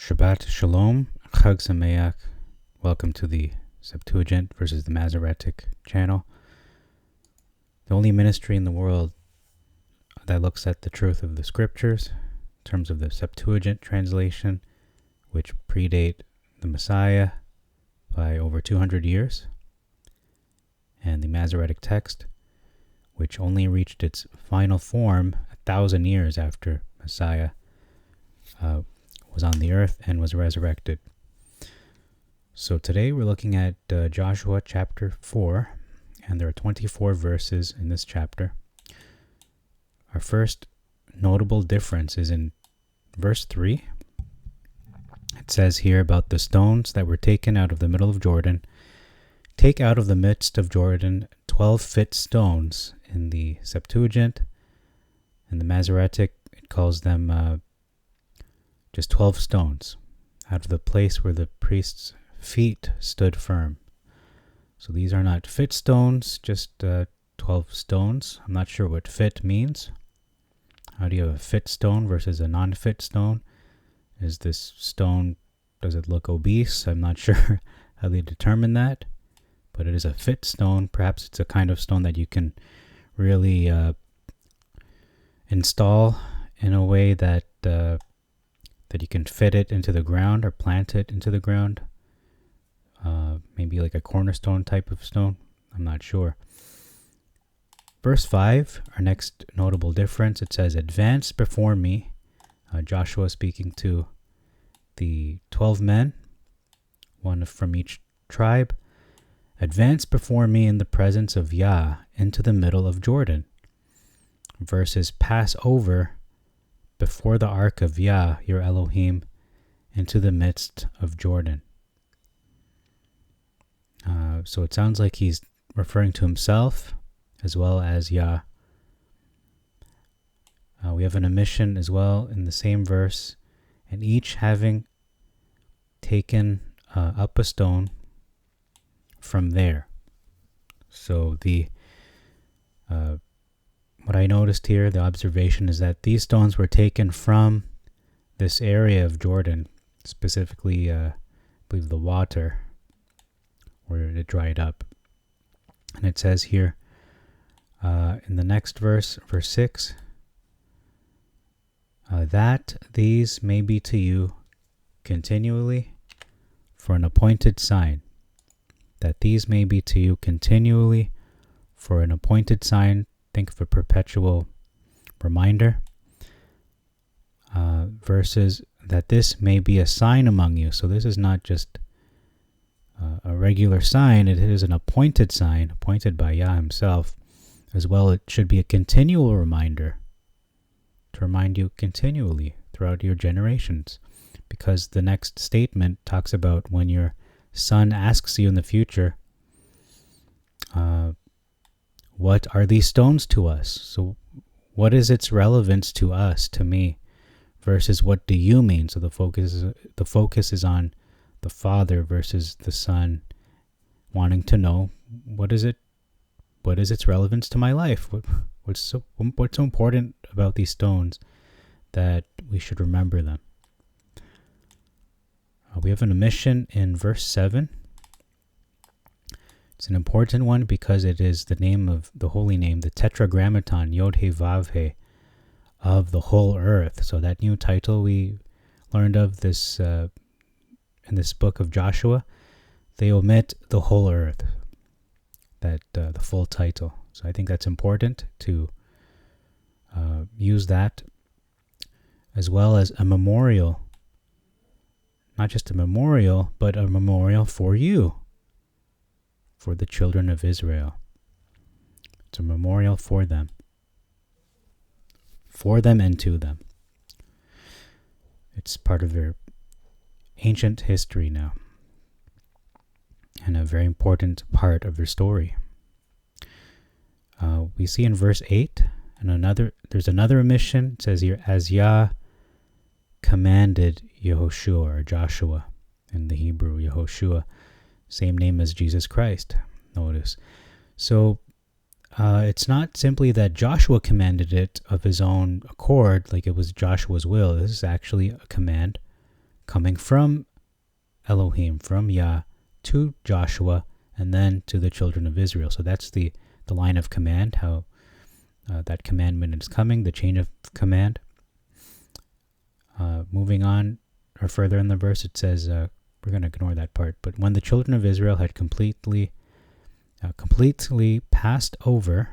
Shabbat Shalom, Chag Sameach. Welcome to the Septuagint versus the Masoretic channel. The only ministry in the world that looks at the truth of the scriptures in terms of the Septuagint translation, which predate the Messiah by over 200 years, and the Masoretic text, which only reached its final form 1,000 years after Messiah was on the earth and was resurrected. So today we're looking at Joshua chapter 4, and there are 24 verses in this chapter. Our first notable difference is in verse 3. It says here about the stones that were taken out of the middle of Jordan. Take out of the midst of Jordan 12 fit stones. In the Septuagint, in the Masoretic, it calls them just 12 stones out of the place where the priest's feet stood firm. So these are not fit stones, just 12 stones. I'm not sure what fit means. How do you have a fit stone versus a non-fit stone? Is this stone, does it look obese? I'm not sure how they determine that, but it is a fit stone. Perhaps it's a kind of stone that you can really install in a way that you can fit it into the ground or plant it into the ground. Maybe like a cornerstone type of stone. I'm not sure. Verse 5, our next notable difference, it says, advance before me. Joshua speaking to the 12 men, one from each tribe. Advance before me in the presence of Yah into the middle of Jordan. Verses pass over before the ark of Yah, your Elohim, into the midst of Jordan. So it sounds like he's referring to himself as well as Yah. We have an omission as well in the same verse, and each having taken up a stone from there. So the what I noticed here, the observation, is that these stones were taken from this area of Jordan, specifically, I believe the What'r, where it dried up. And it says here, in the next verse, verse 6, that these may be to you continually for an appointed sign. That these may be to you continually for an appointed sign. Think of a perpetual reminder. Verses, that this may be a sign among you. So this is not just a regular sign. It is an appointed sign, appointed by Yah himself. As well, it should be a continual reminder to remind you continually throughout your generations. Because the next statement talks about when your son asks you in the future, what are these stones to us? So what is its relevance to us, to me, versus what do you mean? So the focus is on the father versus the son wanting to know what is its relevance to my life? What's so important about these stones that we should remember them? We have an omission in verse 7. It's an important one because it is the name of the holy name, the tetragrammaton, YHVH, of the whole earth. So that new title we learned of this in this book of Joshua, they omit the whole earth, that the full title. So I think that's important to use that, as well as a memorial. Not just a memorial, but a memorial for you, for the children of Israel. It's a memorial for them and to them. It's part of their ancient history now, and a very important part of their story. We see in verse 8, there's another omission. It says here, as Yah commanded Yehoshua, or Joshua in the Hebrew, Yehoshua, same name as Jesus Christ, notice. So it's not simply that Joshua commanded it of his own accord, like it was Joshua's will. This is actually a command coming from Elohim, from Yah, to Joshua, and then to the children of Israel. So that's the line of command, how that commandment is coming, the chain of command. Moving on, or further in the verse, it says, we're going to ignore that part, but when the children of Israel had completely passed over,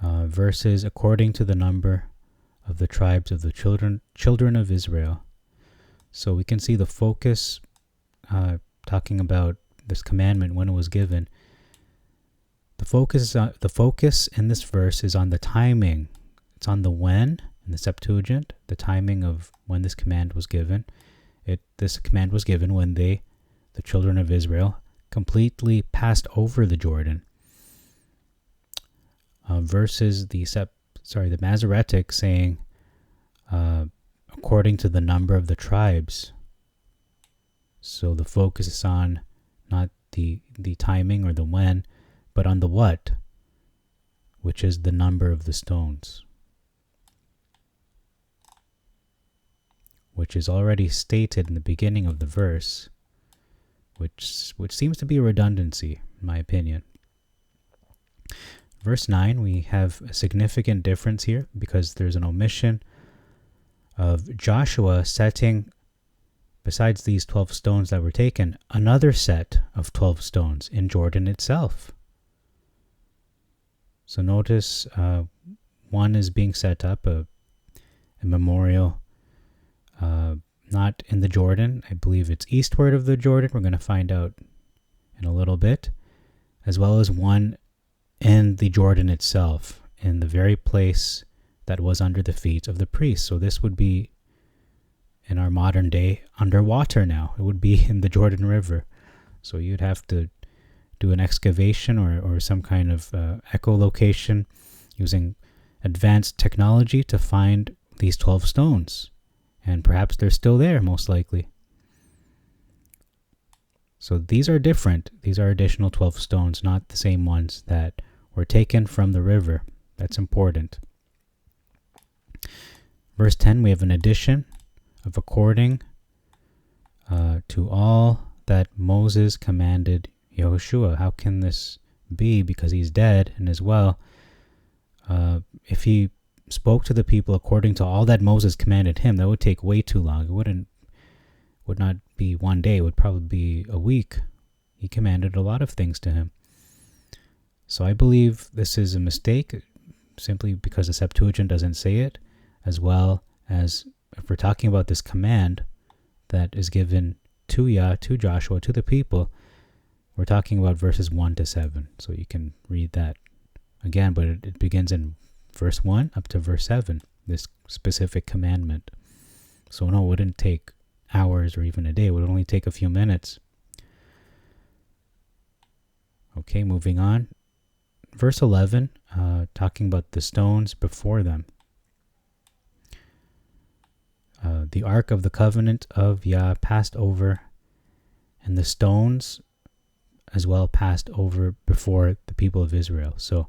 verses according to the number of the tribes of the children of Israel. So we can see the focus, talking about this commandment when it was given. The focus in this verse is on the timing. It's on the when in the Septuagint, the timing of when this command was given. This command was given when the children of Israel, completely passed over the Jordan. Versus the Masoretic saying, according to the number of the tribes. So the focus is on not the timing or the when, but on the what, which is the number of the stones, which is already stated in the beginning of the verse, which seems to be a redundancy, in my opinion. Verse 9, we have a significant difference here because there's an omission of Joshua setting, besides these 12 stones that were taken, another set of 12 stones in Jordan itself. So notice one is being set up, a memorial, not in the Jordan. I believe it's eastward of the Jordan. We're going to find out in a little bit, as well as one in the Jordan itself, in the very place that was under the feet of the priests. So this would be, in our modern day, underwater now. It would be in the Jordan River. So you'd have to do an excavation or some kind of echolocation using advanced technology to find these 12 stones. And perhaps they're still there, most likely. So these are different. These are additional 12 stones, not the same ones that were taken from the river. That's important. Verse 10, we have an addition of according to all that Moses commanded Yahushua. How can this be? Because he's dead, and as well, if he spoke to the people according to all that Moses commanded him, that would take way too long. It would not be one day. It would probably be a week. He commanded a lot of things to him. So I believe this is a mistake, simply because the Septuagint doesn't say it, as well as if we're talking about this command that is given to Yah, to Joshua, to the people, we're talking about verses 1 to 7. So you can read that again, but it begins in verse 1 up to verse 7, this specific commandment. So no, it wouldn't take hours or even a day. It would only take a few minutes. Okay, moving on. Verse 11, talking about the stones before them. The ark of the covenant of Yah passed over, and the stones as well passed over before the people of Israel. So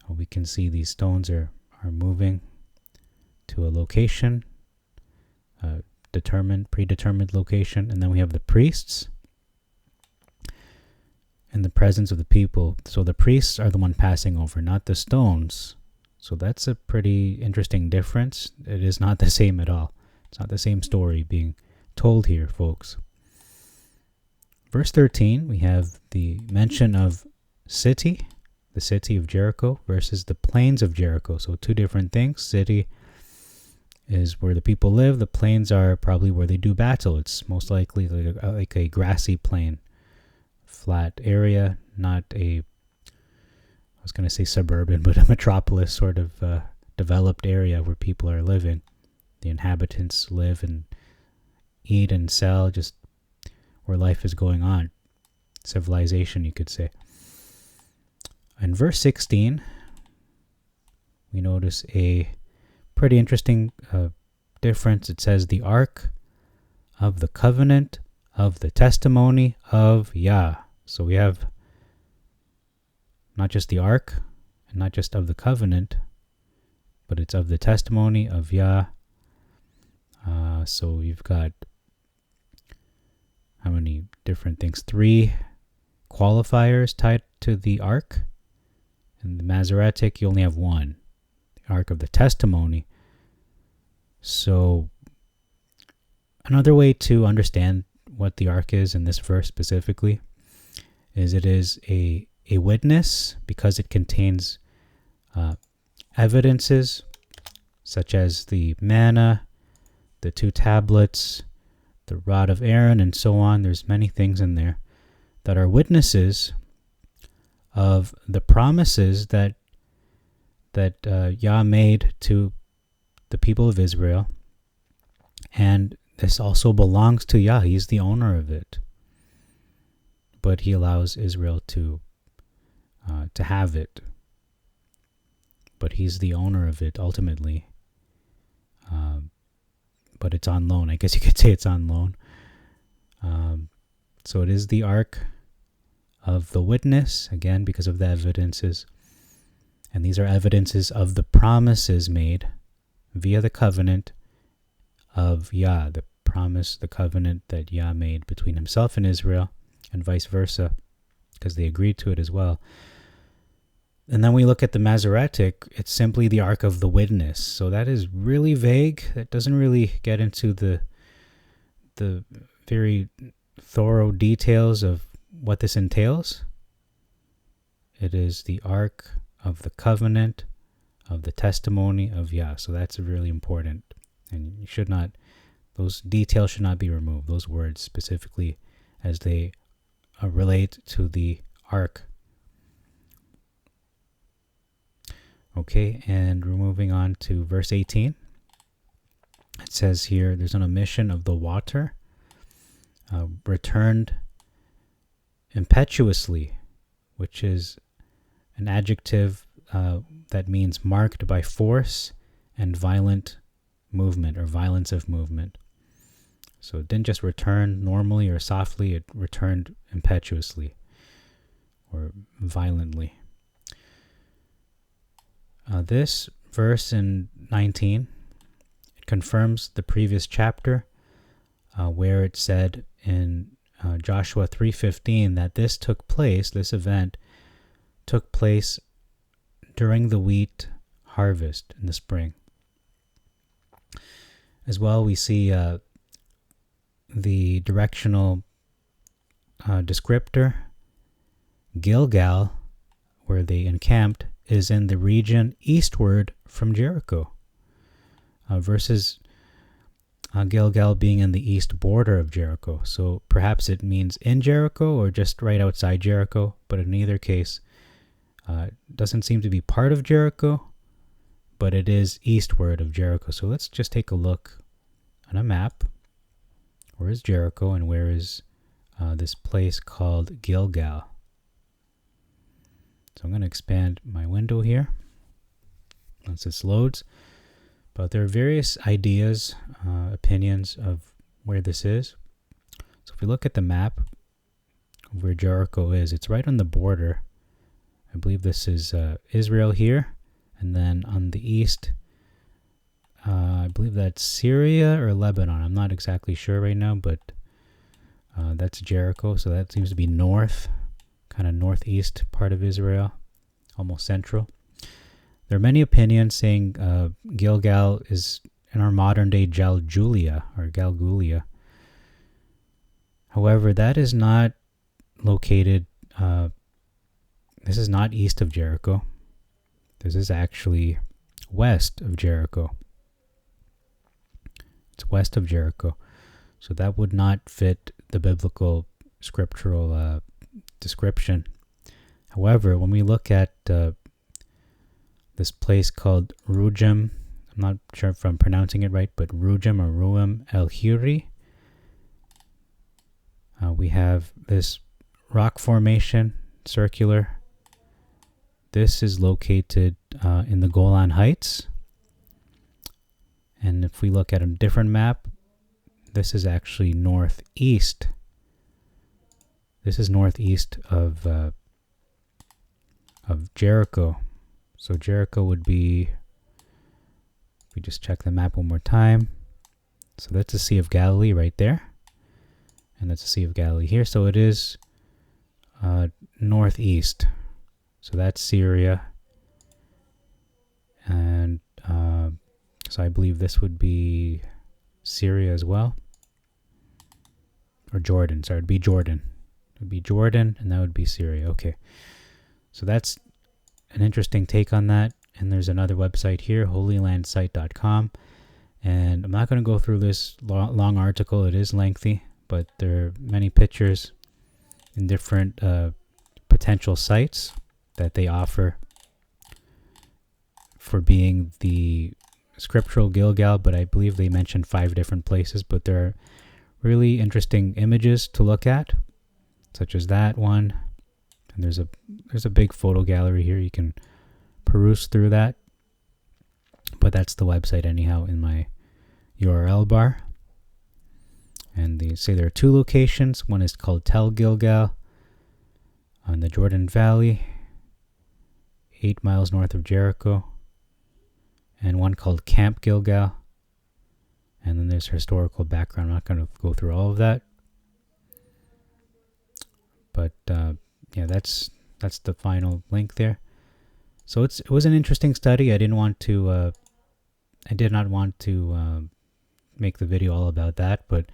we can see these stones are moving to a location, predetermined location, and then we have the priests in the presence of the people. So the priests are the one passing over, not the stones. So that's a pretty interesting difference. It is not the same at all. It's not the same story being told here, folks. Verse 13, we have the mention of city, the city of Jericho, versus the plains of Jericho. So two different things. City is where the people live. The plains are probably where they do battle. It's most likely like a grassy plain, flat area, not I was going to say suburban, but a metropolis sort of developed area where people are living. The inhabitants live and eat and sell, just where life is going on. Civilization, you could say. In verse 16, we notice a pretty interesting difference. It says, the ark of the covenant of the testimony of Yah. So we have not just the ark, and not just of the covenant, but it's of the testimony of Yah. So you've got how many different things? 3 qualifiers tied to the ark. In the Masoretic, you only have 1, the ark of the testimony. So another way to understand what the ark is in this verse specifically is it is a witness because it contains evidences such as the manna, the 2 tablets, the rod of Aaron, and so on. There's many things in there that are witnesses of the promises that Yah made to the people of Israel. And this also belongs to Yah. He's the owner of it. But he allows Israel to have it. But he's the owner of it ultimately. But it's on loan. I guess you could say it's on loan. So it is the ark of the witness, again, because of the evidences. And these are evidences of the promises made via the covenant of Yah, the promise, the covenant that Yah made between himself and Israel, and vice versa, because they agreed to it as well. And then we look at the Masoretic, it's simply the ark of the witness. So that is really vague. That doesn't really get into the very thorough details of what this entails. It is the ark of the covenant of the testimony of Yah. So that's really important. And you should not, those details should not be removed, those words specifically as they relate to the ark. Okay, and we're moving on to verse 18. It says here, there's an omission of the What'r, returned impetuously, which is an adjective that means marked by force and violent movement or violence of movement. So it didn't just return normally or softly, it returned impetuously or violently. This verse in 19, it confirms the previous chapter where it said in Joshua 3:15 that this event took place during the wheat harvest in the spring. As well, we see the directional descriptor, Gilgal, where they encamped, is in the region eastward from Jericho, versus Gilgal being in the east border of Jericho. So perhaps it means in Jericho or just right outside Jericho, but in either case, it doesn't seem to be part of Jericho, but it is eastward of Jericho. So let's just take a look on a map. Where is Jericho and where is this place called Gilgal? So I'm going to expand my window here once this loads. But there are various ideas, opinions of where this is. So if we look at the map of where Jericho is, it's right on the border. I believe this is Israel here. And then on the east, I believe that's Syria or Lebanon. I'm not exactly sure right now, but that's Jericho. So that seems to be north, kind of northeast part of Israel, almost central. There are many opinions saying Gilgal is in our modern day Jaljulia or Galgulia. However, that is not located, this is not east of Jericho. This is actually west of Jericho. It's west of Jericho. So that would not fit the biblical scriptural description. However, when we look at this place called Rujim, I'm not sure if I'm pronouncing it right, but Rujim or Ruim el-Hiri, we have this rock formation, circular. This is located in the Golan Heights. And if we look at a different map, this is actually northeast. This is northeast of Jericho. So Jericho would be, if we just check the map one more time, So that's the Sea of Galilee right there. And that's the Sea of Galilee here. So it is northeast. So that's Syria. And so I believe this would be Syria as well. Or Jordan. Sorry, it'd be Jordan. It would be Jordan, and that would be Syria. Okay. So that's an interesting take on that. And there's another website here, holylandsite.com. And I'm not going to go through this long article. It is lengthy, but there are many pictures in different potential sites that they offer for being the scriptural Gilgal, but I believe they mentioned 5 different places, but there are really interesting images to look at, such as that one. And there's a big photo gallery here. You can peruse through that. But that's the website anyhow in my URL bar. And they say there are 2 locations. One is called Tel Gilgal on the Jordan Valley, 8 miles north of Jericho. And one called Camp Gilgal. And then there's historical background. I'm not going to go through all of that. But yeah, that's the final link there. So it was an interesting study. I did not want to make the video all about that, but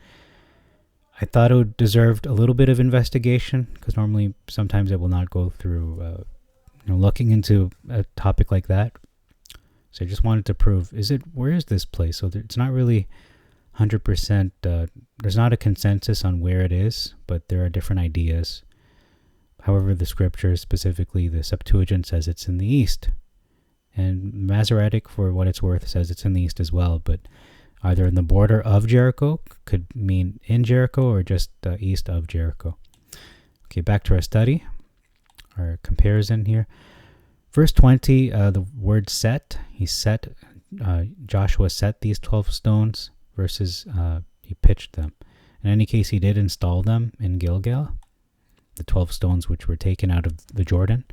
I thought it deserved a little bit of investigation, because normally sometimes I will not go through looking into a topic like that. So I just wanted to prove, where is this place? So it's not really 100%, there's not a consensus on where it is, but there are different ideas. However, the scripture, specifically the Septuagint, says it's in the east. And Masoretic, for what it's worth, says it's in the east as well, but either in the border of Jericho, could mean in Jericho, or just east of Jericho. Okay, back to our study, our comparison here. Verse 20, the word set, Joshua set these 12 stones versus he pitched them. In any case, he did install them in Gilgal, the 12 stones which were taken out of the Jordan.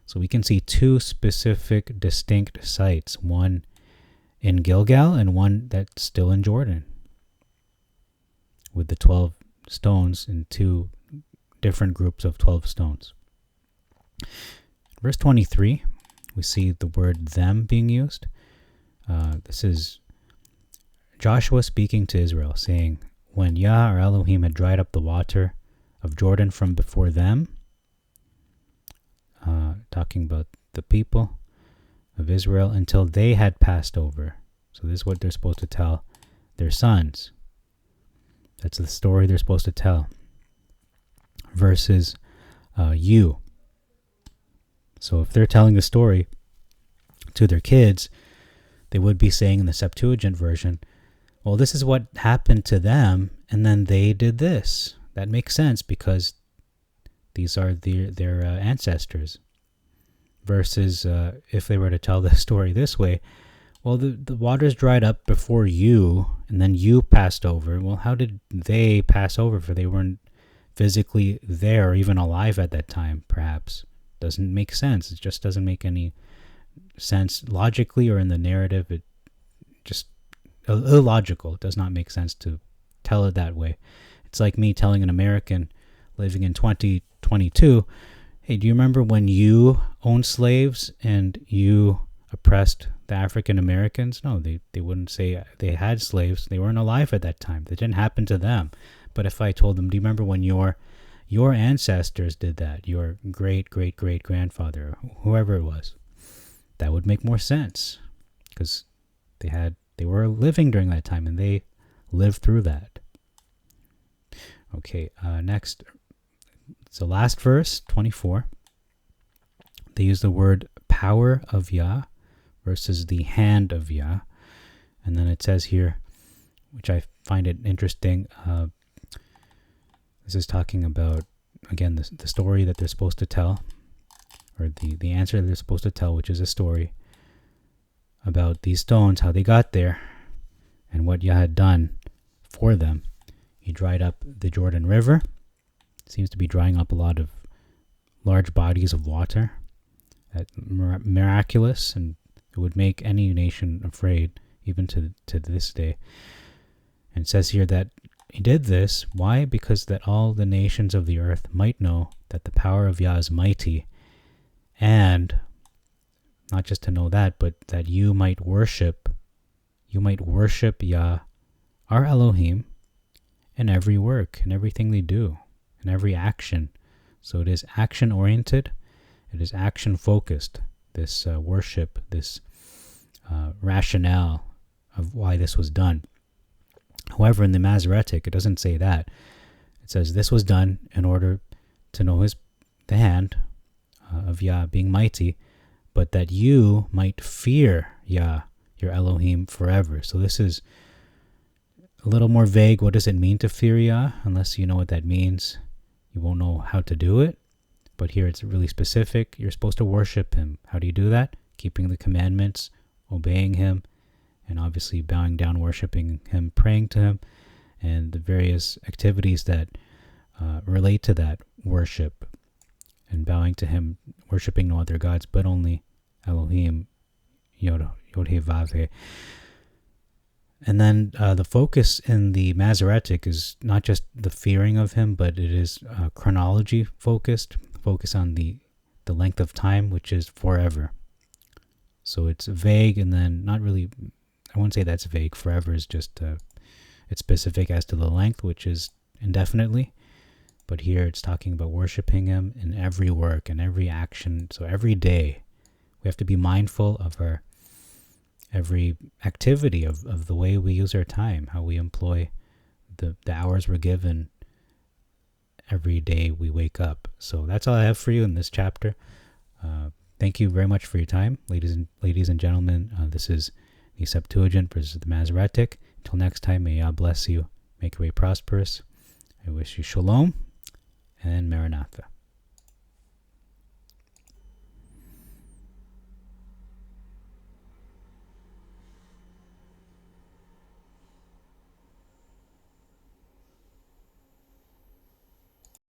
So we can see 2 specific distinct sites, one in Gilgal and one that's still in Jordan, with the 12 stones in 2 different groups of 12 stones. Verse 23, we see the word them being used. This is Joshua speaking to Israel, saying, when Yah, our Elohim, had dried up the water of Jordan from before them, talking about the people of Israel, until they had passed over. So this is what they're supposed to tell their sons. That's the story they're supposed to tell. Versus you. So if they're telling the story to their kids, they would be saying in the Septuagint version, well, this is what happened to them, and then they did this. That makes sense because these are their ancestors. Versus if they were to tell the story this way, well, the waters dried up before you, and then you passed over. Well, how did they pass over? For they weren't physically there or even alive at that time, perhaps. Doesn't make sense. It just doesn't make any sense logically or in the narrative. It just illogical. It does not make sense to tell it that way. It's like me telling an American living in 2022, hey, do you remember when you owned slaves and you oppressed the African Americans? No, they wouldn't say they had slaves. They weren't alive at that time. That didn't happen to them. But if I told them, do you remember when your ancestors did that, your great-great-great-grandfather, whoever it was, that would make more sense, because they were living during that time and they lived through that. Okay, next, so last verse, 24, they use the word power of Yah versus the hand of Yah. And then it says here, which I find it interesting, this is talking about, again, the story that they're supposed to tell, or the answer that they're supposed to tell, which is a story about these stones, how they got there, and what Yah had done for them. He dried up the Jordan River. Seems to be drying up a lot of large bodies of water. That's miraculous, and it would make any nation afraid, even to this day. And it says here that he did this. Why? Because that all the nations of the earth might know that the power of Yah is mighty, and not just to know that, but that you might worship Yah, our Elohim, in every work, in everything they do, in every action. So it is action-oriented, it is action-focused, this worship, this rationale of why this was done. However, in the Masoretic, it doesn't say that. It says this was done in order to know the hand of Yah being mighty, but that you might fear Yah, your Elohim, forever. So this is a little more vague. What does it mean to fear Yah? Unless you know what that means, you won't know how to do it. But here it's really specific. You're supposed to worship Him. How do you do that? Keeping the commandments, obeying Him, and obviously bowing down, worshiping Him, praying to Him, and the various activities that relate to that worship and bowing to Him, worshiping no other gods but only Elohim, YHVH. And then the focus in the Masoretic is not just the fearing of Him, but it is chronology focused, focus on the length of time, which is forever. So it's vague, and then not really, I wouldn't say that's vague. Forever is just, it's specific as to the length, which is indefinitely. But here it's talking about worshiping Him in every work and every action. So every day we have to be mindful of our every activity, of the way we use our time, how we employ the hours we're given every day we wake up. So that's all I have for you in this chapter. Thank you very much for your time, ladies and gentlemen. This is the Septuagint versus the Masoretic. Until next time, may Yah bless you, make your way prosperous. I wish you shalom and maranatha.